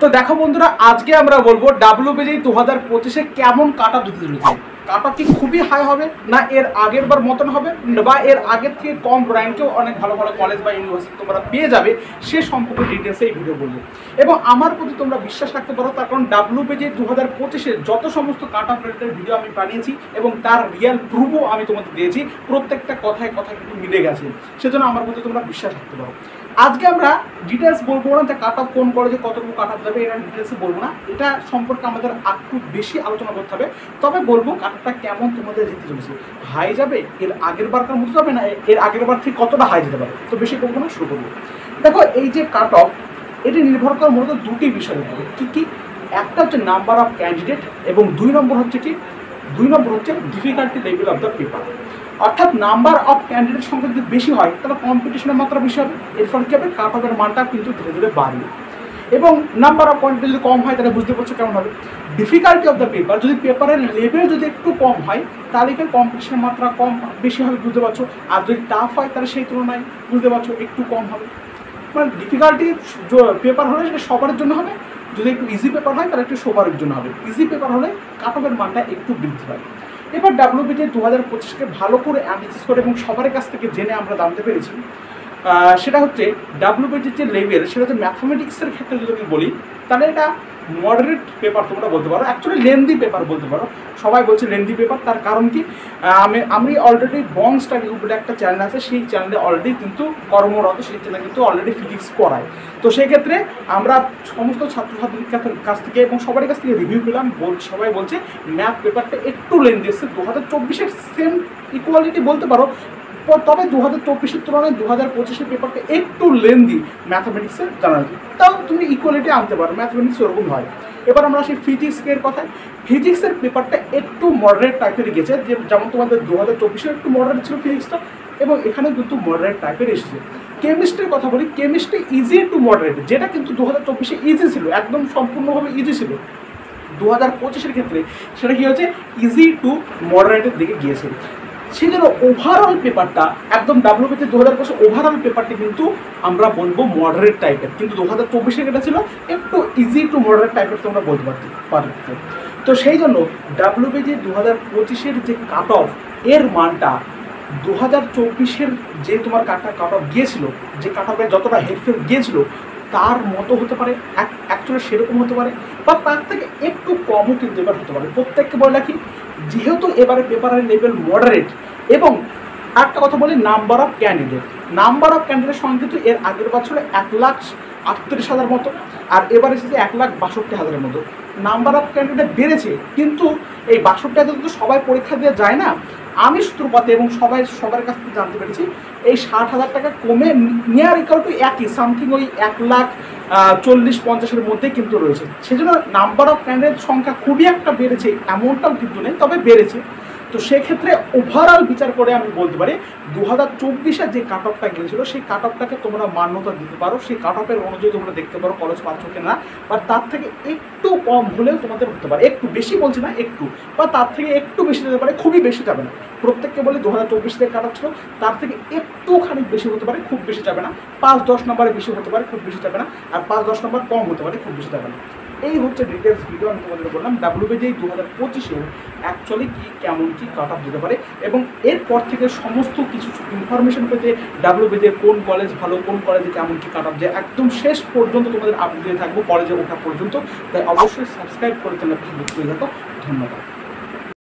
তো দেখো বন্ধুরা, আজকে আমরা বলবো WBJEE 2025-এ কেমন কাট অফ দিতে চলেছে। কাট অফ কি খুবই হাই হবে, না এর আগের বার মতন হবে, বা এর আগের থেকে কম র্যাঙ্কেও অনেক ভালো ভালো কলেজ বা ইউনিভার্সিটি তোমরা পেয়ে যাবে, সে সম্পর্কে ডিটেলসে এই ভিডিও বলবো। এবং আমার প্রতি তোমরা বিশ্বাস রাখতে পারো, তার কারণ WBJEE 2025-এ যত সমস্ত কাট অফ রেটের ভিডিও আমি বানিয়েছি এবং তার রিয়েল প্রুফও আমি তোমাদের দিয়েছি, প্রত্যেকটা কথায় কথায় কিন্তু মিলে গেছে। সেজন্য আমার প্রতি তোমরা বিশ্বাস রাখতে পারো। আজকে আমরা ডিটেলস বলবো না যে কাট অফ কোন কলেজে কতটুকু কাট অফ যাবে, এটা ডিটেলসে বলবো না। এটা সম্পর্কে আমাদের একটু বেশি আলোচনা করতে হবে। তবে বলবো কাট অফটা কেমন তোমাদের যেতে চলেছে। হাই যাবে, এর আগের বারকার মতো যাবে না, এর আগের বার থেকে কতটা হাই যেতে পারে। তো বেশি বলবো না, শুরু করবো। দেখো, এই যে কাট অফ, এটি নির্ভর করে মূলত দুটি বিষয়ের উপরে। কী? একটা হচ্ছে নাম্বার অফ ক্যান্ডিডেট, এবং দুই নম্বর হচ্ছে difficulty level of the paper. অর্থাৎ নাম্বার অফ ক্যান্ডিডেট সংখ্যা যদি বেশি হয় তাহলে কম্পিটিশনের মাত্রা বেশি হবে, এর ফলে কী হবে, কাট অফের মানটা কিন্তু ধীরে ধীরে বাড়বে। এবং নাম্বার অফ ক্যান্ডিডেট যদি কম হয় তাহলে বুঝতে পারছো কেমন হবে। ডিফিকাল্টি অফ দ্য পেপার, যদি পেপারের লেভেল যদি একটু কম হয় তাহলে কি কম্পিটিশনের মাত্রা বেশি হবে, বুঝতে পারছো। আর যদি টাফ হয় তাহলে সেই তুলনায় বুঝতে পারছো একটু কম হবে। মানে ডিফিকাল্টি পেপার হলে সেটা সবার জন্য হবে, যদি একটু ইজি পেপার হয় তাহলে একটু সবার জন্য হবে। ইজি পেপার হলে কাট অফের মানটা একটু বৃদ্ধি পায়। এবার WBJEE 2025-কে ভালো করে অ্যানালিসিস করে এবং সবার কাছ থেকে জেনে আমরা জানতে পেরেছি, সেটা হচ্ছে WBJEE যে লেভেল, সেটা হচ্ছে ম্যাথামেটিক্সের ক্ষেত্রে যদি আমি বলি তাহলে এটা মডারেট পেপার তোমরা বলতে পারো, অ্যাকচুয়ালি লেন্দি পেপার বলতে পারো। সবাই বলছে লেন্দি পেপার, তার কারণ কি, আমি অলরেডি বং স্টাডি বলে একটা চ্যানেল আছে, সেই চ্যানেলে অলরেডি কিন্তু কর্মরত, সেই চ্যানেলে কিন্তু অলরেডি ফিজিক্স পড়ায়। তো সেই ক্ষেত্রে আমরা সমস্ত ছাত্রছাত্রীর কাছ থেকে এবং সবার কাছ থেকে রিভিউ পেলাম, সবাই বলছে ম্যাথ পেপারটা একটু লেন্দি এসছে। 2024-এর সেম ইকুয়ালিটি বলতে পারো, তবে 2024-এর তুলনায় 2025-এর পেপারটা একটু লেন্দি ম্যাথামেটিক্সের জানা যায়। তাও তুমি ইকুয়ালিটি আনতে পারো, ম্যাথামেটিক্স ওরকম হয়। এবার আমরা আসি ফিজিক্সের কথায়। ফিজিক্সের পেপারটা একটু মডারেট টাইপের গেছে, যেমন তোমাদের 2024-এর একটু মডারেট ছিল ফিজিক্সটা, এবং এখানে কিন্তু মডারেট টাইপের এসেছে। কেমিস্ট্রির কথা বলি, কেমিস্ট্রি ইজি টু মডারেট, যেটা কিন্তু 2024-এ ইজি ছিল, একদম সম্পূর্ণভাবে ইজি ছিল। 2025-এর ক্ষেত্রে সেটা কী হচ্ছে, ইজি টু মডারেটের দিকে গিয়েছে। সেই জন্য ওভারঅল পেপারটা একদম WBJEE 2025 ওভারঅল পেপারটি কিন্তু আমরা বলবো মডারেট টাইপের, কিন্তু 2024-এর এটা ছিল একটু ইজি টু মডারেট টাইপের, তোমরা বলতে পারতে। তো সেই জন্য WBJEE 2025-এর যে কাট অফ, এর মানটা 2024-এর যে তোমার কাট অফ গিয়েছিল, যে কাট অফে যতটা হেরফের গিয়েছিল তার মতো হতে পারে, অ্যাকচুয়ালি সেরকম হতে পারে, বা তার থেকে একটু কমও কিন্তু এবার হতে পারে। প্রত্যেককে বলে রাখি, যেহেতু এবারে পেপারের লেভেল মডারেট, এবং একটা কথা বলি, নাম্বার অফ ক্যান্ডিডেট সংখ্যা কিন্তু এর আগের বছরে 1,38,000 মতো, আর এবার এসেছে 1,62,000-এর মতো। নাম্বার অফ ক্যান্ডিডেট বেড়েছে, কিন্তু এই 62,000 তো সবাই পরীক্ষা দিয়ে যায় না। আমি সূত্রপাতে এবং সবার কাছ থেকে জানতে পেরেছি এই 60,000 টাকা কমে নিয়ার ইকুয়াল টু একই সামথিং, ওই 1,40,50-এর মধ্যে কিন্তু রয়েছে। সেজন্য নাম্বার অফ ক্যান্ডিডেট সংখ্যা খুবই একটা বেড়েছে এমনটাও কিন্তু নেই, তবে বেড়েছে। তো সেক্ষেত্রে ওভারঅল বিচার করে আমি বলতে পারি 2024-এর যে কাট অফটা গিয়েছিল সেই কাট অফটাকে তোমরা মান্যতা দিতে পারো, সেই কাট অফের অনুযায়ী তোমরা দেখতে পারো কলেজ পাচ্ছ কিনা, বা তার থেকে একটু কম হলেও তোমাদের হতে পারে, একটু বেশি বলছি না, একটু, বা তার থেকে একটু বেশি যেতে পারে, খুবই বেশি যাবে না। প্রত্যেককে বলি 2024-এর কাট অফ ছিল, তার থেকে একটুখানি বেশি হতে পারে, খুব বেশি যাবে না। 5-10 নম্বরে বেশি হতে পারে, খুব বেশি যাবে না। আর 5-10 নম্বর কম হতে পারে, খুব বেশি যাবে না। এই হচ্ছে ডিটেলস ভিডিও আমি তোমাদের বললাম WBJEE 2025-এর অ্যাকচুয়ালি কী কেমন কী কাট অফ দিতে পারে, এবং এরপর থেকে সমস্ত কিছু ইনফরমেশন পেতে WBJEE কোন কলেজ ভালো, কোন কলেজে কেমন কী কাট অফ যায়, একদম শেষ পর্যন্ত তোমাদের আপডেট থাকবো কলেজে ওঠা পর্যন্ত। তাই অবশ্যই সাবস্ক্রাইব করে চ্যানেলটি দেখতে থাকো। ধন্যবাদ।